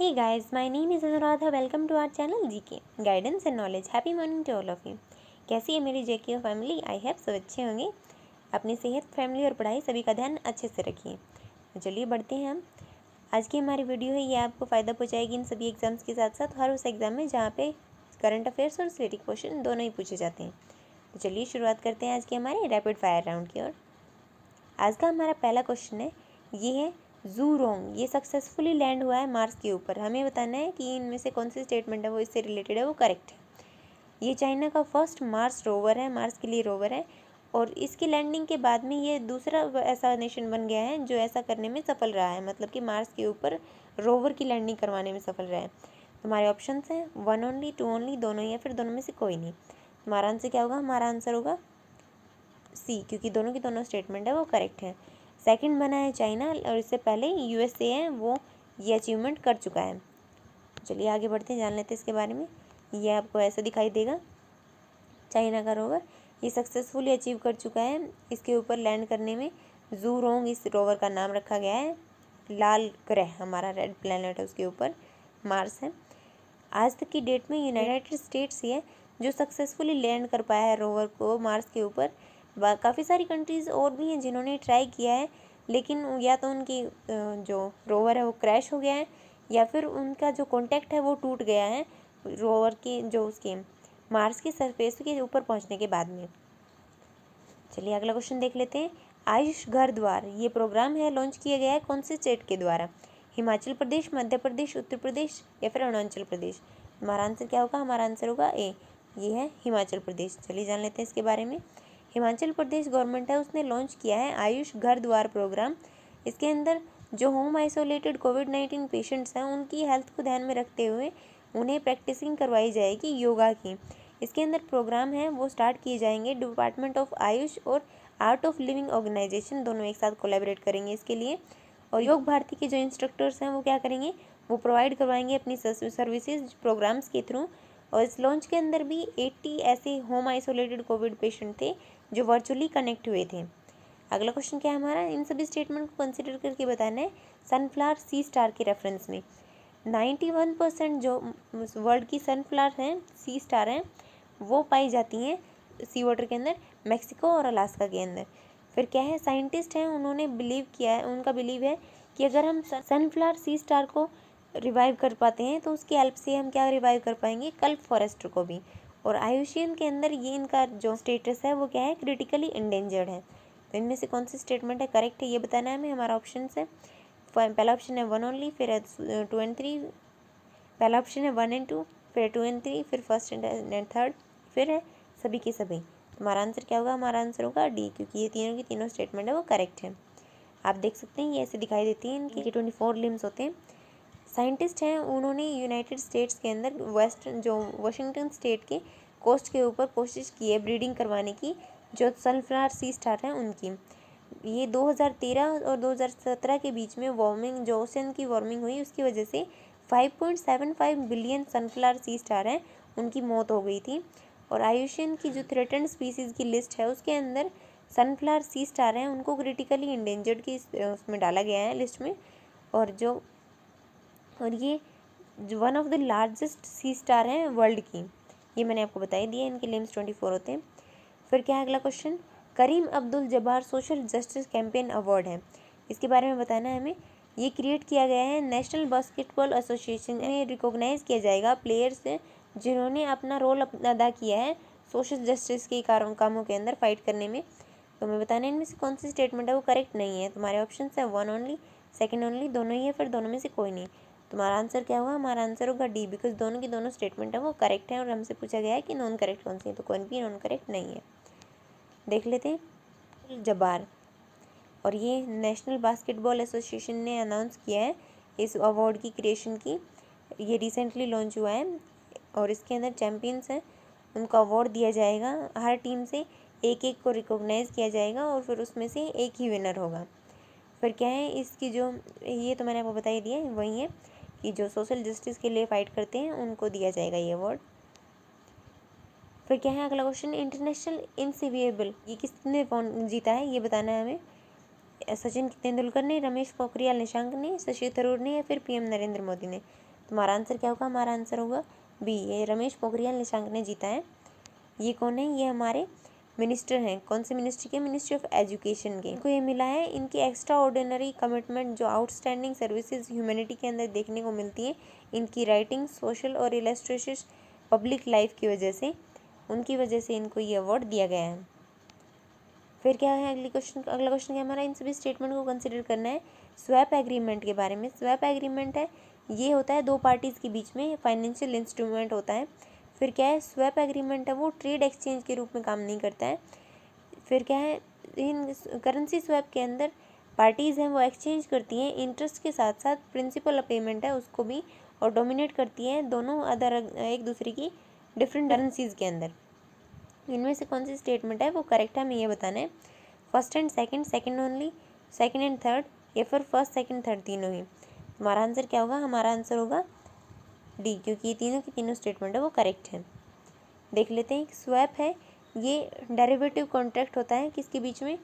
Hey guys, my name is Anuradha. Welcome to our channel GK Guidance and Knowledge. Happy morning to all of you. कैसी है मेरी जेके family? I have सब अच्छे होंगे। अपनी सेहत, फैमिली और पढ़ाई सभी का ध्यान अच्छे से रखिए। तो चलिए बढ़ते हैं हम। आज की हमारी वीडियो है, ये आपको फ़ायदा पहुंचाएगी इन सभी एग्जाम्स के साथ साथ हर उस एग्ज़ाम में जहाँ पे करंट अफेयर्स और स्टैटिक क्वेश्चन दोनों ही पूछे जाते हैं। तो चलिए शुरुआत करते हैं आज के हमारे रैपिड फायर राउंड की ओर। आज का हमारा पहला क्वेश्चन है, ये है ज़ूरोंग। ये सक्सेसफुली लैंड हुआ है मार्स के ऊपर। हमें बताना है कि इनमें से कौन सी स्टेटमेंट है वो इससे रिलेटेड है, वो करेक्ट है। ये चाइना का फर्स्ट मार्स रोवर है, मार्स के लिए रोवर है, और इसकी लैंडिंग के बाद में ये दूसरा ऐसा नेशन बन गया है जो ऐसा करने में सफल रहा है, मतलब कि मार्स के ऊपर रोवर की लैंडिंग करवाने में सफल रहा है। तुम्हारे ऑप्शंस हैं 1 ओनली, 2 ओनली, दोनों, या फिर दोनों में से कोई नहीं। तुम्हारा आंसर क्या होगा? हमारा आंसर होगा सी, क्योंकि दोनों की दोनों स्टेटमेंट है वो करेक्ट है। सेकंड बना है चाइना, और इससे पहले यूएसए है, वो ये अचीवमेंट कर चुका है। चलिए आगे बढ़ते हैं, जान लेते हैं इसके बारे में। ये आपको ऐसा दिखाई देगा, चाइना का रोवर ये सक्सेसफुली अचीव कर चुका है। इसके ऊपर लैंड करने में ज़ूरोंग इस रोवर का नाम रखा गया है। लाल ग्रह हमारा रेड प्लैनेट है, उसके ऊपर मार्स है। आज तक की डेट में यूनाइटेड स्टेट्स ही है जो सक्सेसफुली लैंड कर पाया है रोवर को मार्स के ऊपर। काफ़ी सारी कंट्रीज़ और भी हैं जिन्होंने ट्राई किया है, लेकिन या तो उनकी जो रोवर है वो क्रैश हो गया है, या फिर उनका जो कॉन्टैक्ट है वो टूट गया है रोवर के जो उसके मार्स की सरफेस के ऊपर पहुंचने के बाद में। चलिए अगला क्वेश्चन देख लेते हैं। आयुष घर द्वार ये प्रोग्राम है, लॉन्च किया गया है कौन से स्टेट के द्वारा? हिमाचल प्रदेश, मध्य प्रदेश, उत्तर प्रदेश, या फिर अरुणाचल प्रदेश? हमारा आंसर क्या होगा? हमारा आंसर होगा ए, ये है हिमाचल प्रदेश। चलिए जान लेते हैं इसके बारे में। हिमाचल प्रदेश गवर्नमेंट है, उसने लॉन्च किया है आयुष घर द्वार प्रोग्राम। इसके अंदर जो होम आइसोलेटेड कोविड-19 पेशेंट्स हैं उनकी हेल्थ को ध्यान में रखते हुए उन्हें प्रैक्टिसिंग करवाई जाएगी योगा की। इसके अंदर प्रोग्राम है वो स्टार्ट किए जाएंगे। डिपार्टमेंट ऑफ आयुष और आर्ट ऑफ लिविंग ऑर्गेनाइजेशन दोनों एक साथ कोलैबोरेट करेंगे इसके लिए। और योग भारती के जो इंस्ट्रक्टर्स हैं वो क्या करेंगे, वो प्रोवाइड करवाएंगे अपनी सर्विसेज प्रोग्राम्स के थ्रू। और इस लॉन्च के अंदर भी 80 ऐसे होम आइसोलेटेड कोविड पेशेंट थे जो वर्चुअली कनेक्ट हुए थे। अगला क्वेश्चन क्या है हमारा, इन सभी स्टेटमेंट को कंसिडर करके बताना है सनफ्लावर सी स्टार के रेफरेंस में। 91% जो वर्ल्ड की सनफ्लावर हैं, सी स्टार हैं, वो पाई जाती हैं सी वाटर के अंदर, मैक्सिको और अलास्का के अंदर। फिर क्या है, साइंटिस्ट हैं, उन्होंने बिलीव किया है, उनका बिलीव है कि अगर हम सनफ्लावर सी स्टार को रिवाइव कर पाते हैं तो उसकी हेल्प से हम क्या रिवाइव कर पाएंगे, कल्प फॉरेस्ट को भी। और आयुष्यन के अंदर ये इनका जो स्टेटस है वो क्या है, क्रिटिकली इंडेंजर्ड है। तो इनमें से कौन सी स्टेटमेंट है करेक्ट है, ये बताना है हमें। हमारा ऑप्शन है, पहला ऑप्शन है 1 ओनली, फिर 2 एंड 3, पहला ऑप्शन है 1 एंड 2, फिर 2 एंड 3, फिर फर्स्ट एंड थर्ड, फिर है सभी के सभी। हमारा आंसर क्या होगा? हमारा आंसर होगा डी, क्योंकि ये तीनों की तीनों स्टेटमेंट है वो करेक्ट है। आप देख सकते हैं ये ऐसे दिखाई देती है, इनके 24 लिम्स होते हैं। साइंटिस्ट हैं, उन्होंने यूनाइटेड स्टेट्स के अंदर वेस्टर्न जो वाशिंगटन स्टेट के कोस्ट के ऊपर कोशिश की है ब्रीडिंग करवाने की, जो सनफ्लावर सी स्टार हैं उनकी। ये 2013 और 2017 के बीच में वार्मिंग, जो ओशन की वार्मिंग हुई उसकी वजह से 5.75 बिलियन सनफ्लावर सी स्टार हैं उनकी मौत हो गई थी। और आयुष्यन की जो थ्रेटन्ड स्पीसीज़ की लिस्ट है उसके अंदर सनफ्लावर सी स्टार हैं, उनको क्रिटिकली इंडेंजर्ड की उसमें डाला गया है लिस्ट में। और ये one of the largest C star हैं वर्ल्ड की, ये मैंने आपको बताई दिया। इनके लिम्स 24 होते हैं। फिर क्या है अगला question, Kareem Abdul Jabbar social justice campaign award है, इसके बारे में बताना है हमें। ये क्रिएट किया गया है नेशनल बास्केटबॉल एसोसिएशन में, रिकॉग्नाइज किया जाएगा प्लेयर्स जिन्होंने अपना रोल अदा किया है सोशल जस्टिस के कामों के अंदर फाइट करने में। तो हमें बताना है इनमें से कौन सी स्टेटमेंट है वो करेक्ट नहीं है। तुम्हारे ऑप्शन है 1 ओनली, 2 ओनली, दोनों ही है, फिर दोनों में से कोई नहीं। तुम्हारा आंसर क्या होगा? हमारा आंसर होगा डी, बिकॉज दोनों की दोनों स्टेटमेंट है वो करेक्ट है। और हमसे पूछा गया है कि नॉन करेक्ट कौन सी है, तो कोई भी नॉन करेक्ट नहीं है। देख लेते हैं जब्बार, और ये नेशनल बास्केटबॉल एसोसिएशन ने अनाउंस किया है इस अवार्ड की क्रिएशन की। ये रिसेंटली लॉन्च हुआ है, और इसके अंदर चैम्पियंस हैं उनको अवार्ड दिया जाएगा। हर टीम से एक एक को रिकॉग्नाइज किया जाएगा, और फिर उसमें से एक ही विनर होगा। फिर क्या है इसकी जो, ये तो मैंने आपको बता ही दिया, वही है कि जो सोशल जस्टिस के लिए फ़ाइट करते हैं उनको दिया जाएगा ये अवार्ड। फिर क्या है अगला क्वेश्चन, इंटरनेशनल इनसिविएबल ये किसने जीता है, ये बताना है हमें। सचिन तेंदुलकर ने, रमेश पोखरियाल निशंक ने, शशि थरूर ने, या फिर पीएम नरेंद्र मोदी ने? तुम्हारा आंसर क्या होगा? हमारा आंसर होगा बी, ये रमेश पोखरियाल निशंक ने जीता है। ये कौन है? ये हमारे मिनिस्टर हैं। कौन से मिनिस्ट्री के? मिनिस्ट्री ऑफ एजुकेशन के। इनको ये मिला है इनकी एक्स्ट्रा ऑर्डिनरी कमिटमेंट जो आउटस्टैंडिंग सर्विसेज ह्यूमैनिटी के अंदर देखने को मिलती है, इनकी राइटिंग, सोशल और इलस्ट्रेशन पब्लिक लाइफ की वजह से, उनकी वजह से इनको ये अवार्ड दिया गया है। फिर क्या है अगला क्वेश्चन क्या हमारा? इन सभी स्टेटमेंट को कंसिडर करना है स्वैप एग्रीमेंट के बारे में। स्वैप एग्रीमेंट है, ये होता है दो पार्टीज़ के बीच में फाइनेंशियल इंस्ट्रूमेंट होता है। फिर क्या है? स्वैप एग्रीमेंट है वो ट्रेड एक्सचेंज के रूप में काम नहीं करता है। फिर क्या है? इन करेंसी स्वैप के अंदर पार्टीज़ हैं वो एक्सचेंज करती हैं इंटरेस्ट के साथ साथ प्रिंसिपल पेमेंट है उसको भी, और डोमिनेट करती हैं दोनों अदर एक दूसरे की डिफरेंट करेंसीज़ के अंदर। इनमें से कौन सी स्टेटमेंट है वो करेक्ट है, हमें ये बताना है। First and second, second only, second and third, या फिर फर्स्ट सेकंड थर्ड तीनों ही। हमारा आंसर क्या होगा? हमारा आंसर होगा डी, क्योंकि ये तीनों की तीनों स्टेटमेंट है वो करेक्ट है। देख लेते हैं। स्वैप है ये डेरिवेटिव कॉन्ट्रैक्ट होता है किसके बीच में,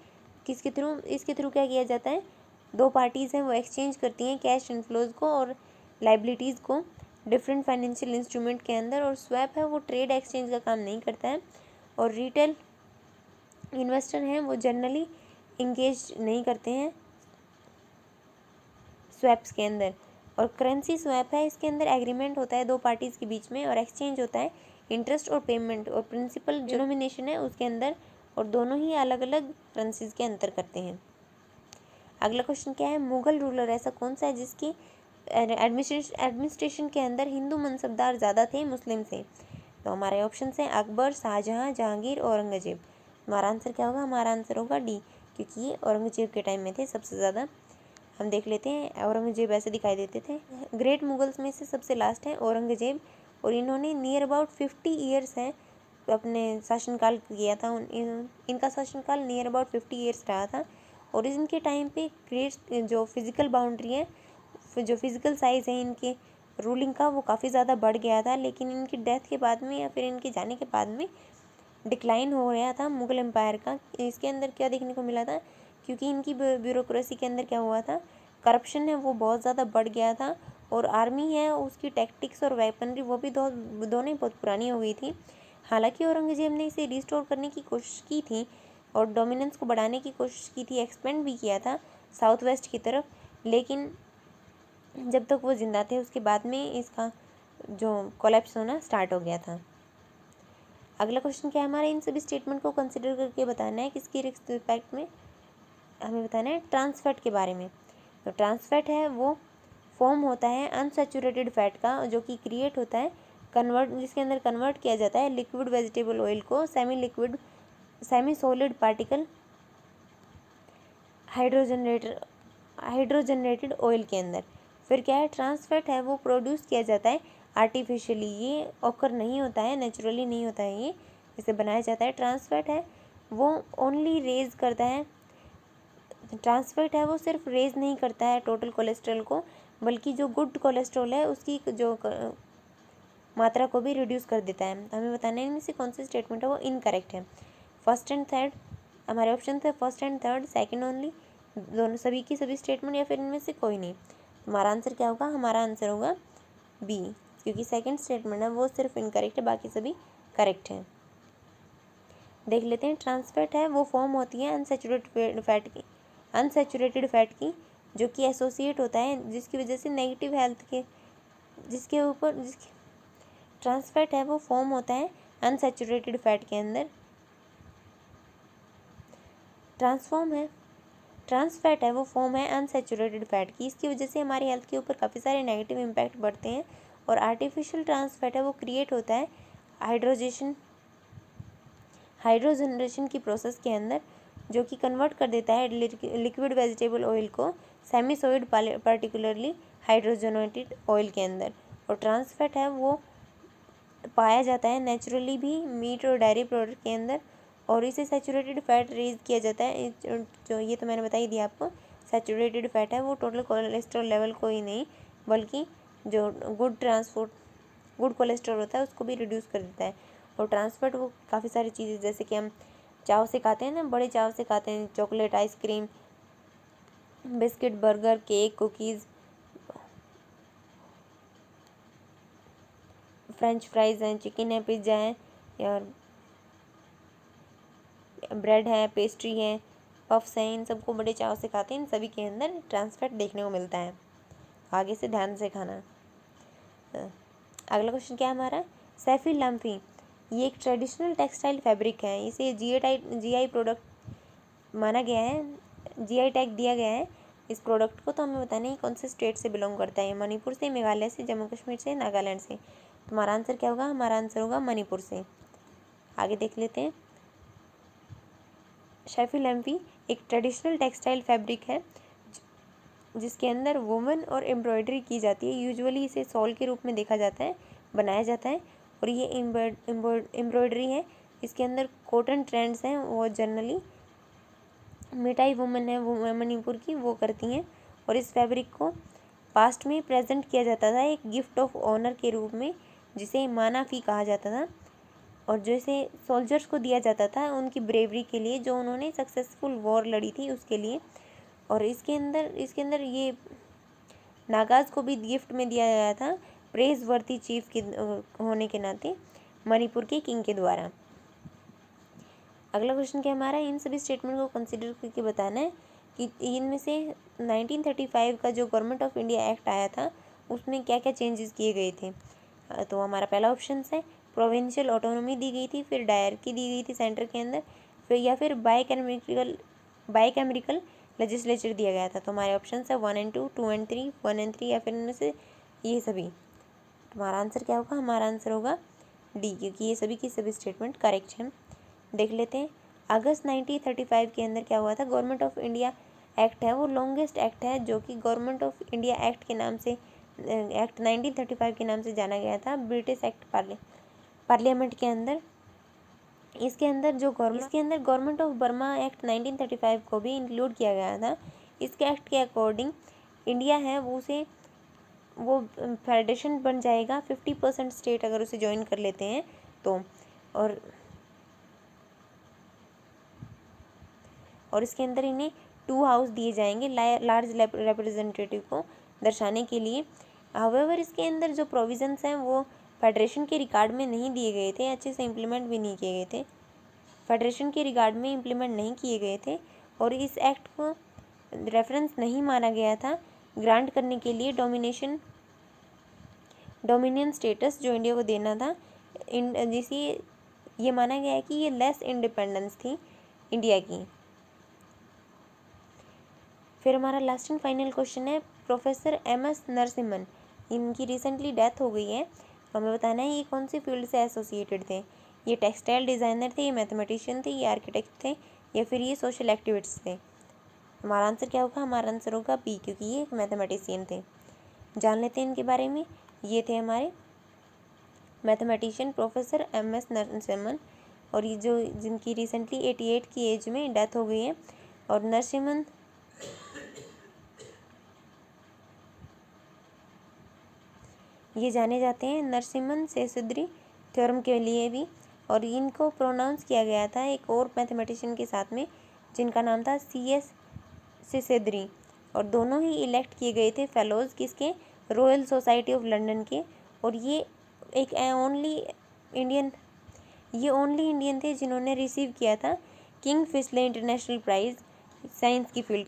किसके थ्रू? इसके थ्रू क्या किया जाता है? दो पार्टीज़ हैं वो एक्सचेंज करती हैं कैश इनफ्लोज को और लाइबिलिटीज़ को डिफरेंट फाइनेंशियल इंस्ट्रूमेंट के अंदर, और स्वैप है वो ट्रेड एक्सचेंज का काम नहीं करता है, और रिटेल इन्वेस्टर हैं वो जनरली इंगेज नहीं करते हैं स्वैप्स के अंदर। और करेंसी स्वैप है, इसके अंदर एग्रीमेंट होता है दो पार्टीज़ के बीच में और एक्सचेंज होता है इंटरेस्ट और पेमेंट, और प्रिंसिपल जो डिनोमिनेशन है उसके अंदर, और दोनों ही अलग अलग करेंसीज के अंतर करते हैं। अगला क्वेश्चन क्या है? मुगल रूलर ऐसा कौन सा है जिसकी एडमिनिस्ट्रेशन के अंदर हिंदू मनसबदार ज़्यादा थे मुस्लिम से? तो हमारे ऑप्शन हैं अकबर, शाहजहाँ, जहांगीर, औरंगजेब। हमारा आंसर क्या होगा? हमारा आंसर होगा डी, क्योंकि ये औरंगजेब के टाइम में थे सबसे ज़्यादा। हम देख लेते हैं। औरंगजेब ऐसे दिखाई देते थे। ग्रेट मुगल्स में से सबसे लास्ट है औरंगजेब, और इन्होंने नियर अबाउट 50 ईयर्स हैं अपने शासनकाल किया था। इनका शासनकाल नियर अबाउट 50 ईयर्स रहा था, और इनके टाइम पे ग्रेट जो फिज़िकल बाउंड्री है, जो फिज़िकल साइज़ है इनके रूलिंग का, वो काफ़ी ज़्यादा बढ़ गया था। लेकिन इनकी डेथ के बाद में या फिर इनके जाने के बाद में डिक्लाइन हो गया था मुगल एम्पायर का। इसके अंदर क्या देखने को मिला था? क्योंकि इनकी ब्यूरोक्रेसी के अंदर क्या हुआ था? करप्शन है वो बहुत ज़्यादा बढ़ गया था, और आर्मी है उसकी टैक्टिक्स और वेपनरी वो भी दोनों ही बहुत पुरानी हो गई थी। हालांकि औरंगजेब ने इसे रिस्टोर करने की कोशिश की थी और डोमिनेंस को बढ़ाने की कोशिश की थी, एक्सपेंड भी किया था साउथ वेस्ट की तरफ, लेकिन जब तक वो जिंदा थे उसके बाद में इसका जो कोलैप्स होना स्टार्ट हो गया था। अगला क्वेश्चन क्या है हमारा? इन सभी स्टेटमेंट को कंसिडर करके बताना है किसकी रिस्पेक्ट में, हमें बताना है ट्रांसफैट के बारे में। तो ट्रांसफैट है वो फॉर्म होता है अनसैचुरेटेड फैट का, जो कि क्रिएट होता है जिसके अंदर कन्वर्ट किया जाता है लिक्विड वेजिटेबल ऑयल को semi solid particle hydrogenated oil के अंदर। फिर क्या है? ट्रांसफैट है वो प्रोड्यूस किया जाता है आर्टिफिशियली, ये ऑकर नहीं होता है, नेचुरली नहीं होता है, ये इसे बनाया जाता है। ट्रांसफैट है वो ओनली रेज करता है, ट्रांसफैट है वो सिर्फ रेज नहीं करता है टोटल कोलेस्ट्रॉल को, बल्कि जो गुड कोलेस्ट्रॉल है उसकी जो मात्रा को भी रिड्यूस कर देता है। हमें बताना है इनमें से कौन सी स्टेटमेंट है वो इनकरेक्ट है। फर्स्ट एंड थर्ड, हमारे ऑप्शन थे first and third, second only, दोनों सभी की सभी स्टेटमेंट, या फिर इनमें से कोई नहीं। हमारा आंसर क्या होगा? हमारा आंसर होगा बी, क्योंकि सेकंड स्टेटमेंट है वो सिर्फ इनकरेक्ट है, बाकी सभी करेक्ट हैं। देख लेते हैं। ट्रांसफैट है वो फॉर्म होती है अनसैचुरेटेड फैट की, जो कि एसोसिएट होता है जिसकी वजह से नेगेटिव हेल्थ के ट्रांसफैट है वो फॉर्म होता है अनसैचुरेटेड फैट के अंदर। ट्रांसफैट है वो फॉर्म है अनसैचुरेटेड फैट की, इसकी वजह से हमारी हेल्थ के ऊपर काफ़ी सारे नेगेटिव इम्पैक्ट बढ़ते हैं। और आर्टिफिशियल ट्रांसफैट है वो क्रिएट होता है हाइड्रोजनरेशन की प्रोसेस के अंदर, जो कि कन्वर्ट कर देता है लिक्विड वेजिटेबल ऑयल को semi solid particularly hydrogenated oil के अंदर। और ट्रांसफैट है वो पाया जाता है नेचुरली भी मीट और डेयरी प्रोडक्ट के अंदर, और इसे सैचुरेटेड फैट रेज किया जाता है। जो ये तो मैंने बता ही दिया आपको, सैचुरेटेड फैट है वो टोटल कोलेस्ट्रॉल लेवल को ही नहीं, बल्कि जो गुड कोलेस्ट्रॉल होता है उसको भी रिड्यूस कर देता है। और ट्रांसफैट वो काफ़ी सारी चीज़ें, जैसे कि हम चाव से खाते हैं ना, बड़े चाव से खाते हैं, chocolate, ice cream, biscuit, burger, cake, cookies, French fries हैं, चिकन है, पिज़्ज़ा है, और ब्रेड है, पेस्ट्री है, पफ्स हैं, इन सबको बड़े चाव से खाते हैं। इन सभी के अंदर ट्रांस फैट देखने को मिलता है। आगे से ध्यान से खाना। अगला क्वेश्चन क्या है हमारा, सैफी लम्फी ये एक ट्रेडिशनल टेक्सटाइल फैब्रिक है। इसे जीआई प्रोडक्ट माना गया है, जीआई टैग दिया गया है इस प्रोडक्ट को। तो हमें बताना है कौन से स्टेट से बिलोंग करता है, मणिपुर से, मेघालय से, जम्मू कश्मीर से, नागालैंड से। तो हमारा आंसर क्या होगा, हमारा आंसर होगा मणिपुर से। आगे देख लेते हैं। सैफी लम्फी एक ट्रेडिशनल टेक्सटाइल फैब्रिक है जिसके अंदर वुवन और एम्ब्रॉयडरी की जाती है। यूजुअली इसे सॉल के रूप में देखा जाता है, बनाया जाता है। और ये एम्ब्रॉयडरी है, इसके अंदर कॉटन ट्रेंड्स हैं, वो जनरली मिटाई वुमन है वो मणिपुर की, वो करती हैं। और इस फैब्रिक को पास्ट में प्रेजेंट किया जाता था एक गिफ्ट ऑफ ऑनर के रूप में, जिसे मानाफी कहा जाता था, और जो इसे सोल्जर्स को दिया जाता था उनकी ब्रेवरी के लिए, जो उन्होंने सक्सेसफुल वॉर लड़ी थी उसके लिए। और इसके अंदर ये नागाज को भी गिफ्ट में दिया गया था, प्रेज वर्दी चीफ के होने के नाते मणिपुर के किंग के द्वारा। अगला क्वेश्चन क्या हमारा, इन सभी स्टेटमेंट को कंसिडर करके बताना है कि इनमें से 1935 का जो गवर्नमेंट ऑफ इंडिया एक्ट आया था उसमें क्या क्या चेंजेस किए गए थे। तो हमारा पहला ऑप्शन है प्रोविंशियल ऑटोनॉमी दी गई थी, फिर डायरकी दी गई थी सेंटर के अंदर, फिर बाइकैमेरिकल लेजिस्लेचर दिया गया था। तो हमारे ऑप्शन है 1 and 2, 2 and 3, 1 and 3, या फिर इनमें से ये सभी। हमारा आंसर क्या होगा, हमारा आंसर होगा डी, क्योंकि ये सभी की सभी स्टेटमेंट करेक्ट हैं। देख लेते हैं। अगस्त 1935 के अंदर क्या हुआ था, गवर्नमेंट ऑफ इंडिया एक्ट है, वो लॉन्गेस्ट एक्ट है जो कि गवर्नमेंट ऑफ इंडिया एक्ट के नाम से, एक्ट 1935 के नाम से जाना गया था, ब्रिटिश एक्ट पार्लियामेंट के अंदर। इसके अंदर गवर्नमेंट ऑफ बर्मा एक्ट 1935 को भी इंक्लूड किया गया था। इसके एक्ट के अकॉर्डिंग इंडिया है वो फेडरेशन बन जाएगा 50% स्टेट अगर उसे ज्वाइन कर लेते हैं तो। और इसके अंदर इन्हें 2 हाउस दिए जाएंगे लार्ज रिप्रेजेंटेटिव को दर्शाने के लिए। हाउएवर इसके अंदर जो प्रोविजंस हैं वो फेडरेशन के रिकॉर्ड में नहीं दिए गए थे, अच्छे से इम्प्लीमेंट भी नहीं किए गए थे, फेडरेशन के रिकॉर्ड में इम्प्लीमेंट नहीं किए गए थे। और इस एक्ट को रेफरेंस नहीं माना गया था ग्रांट करने के लिए डोमिनियन स्टेटस जो इंडिया को देना था, जिसे ये माना गया है कि ये लेस इंडिपेंडेंस थी इंडिया की। फिर हमारा लास्ट एंड फाइनल क्वेश्चन है, प्रोफेसर MS नरसिम्हन, इनकी रिसेंटली डेथ हो गई है। हमें बताना है ये कौन सी फील्ड से एसोसिएटेड थे। ये टेक्सटाइल डिज़ाइनर थे, ये मैथमेटिशियन थे, ये आर्किटेक्ट थे, या फिर ये सोशल एक्टिविस्ट थे। हमारा आंसर क्या होगा, हमारा आंसर होगा बी, क्योंकि ये एक मैथमेटिशियन थे। जान लेते हैं इनके बारे में। ये थे हमारे मैथमेटिशियन प्रोफेसर MS नरसिम्हन, और ये जिनकी रिसेंटली 88 की एज में डेथ हो गई है। और नरसिम्हन ये जाने जाते हैं नरसिम्हन सेसुद्री थ्योरम के लिए भी। और इनको प्रोनाउंस किया गया था एक और मैथमेटिशियन के साथ में जिनका नाम था CS सेसुद्री, और दोनों ही इलेक्ट किए गए थे फेलोज किसके, रॉयल सोसाइटी ऑफ लंदन के। और ये एक ओनली इंडियन थे जिन्होंने रिसीव किया था किंग फिशले इंटरनेशनल प्राइज़ साइंस की फील्ड।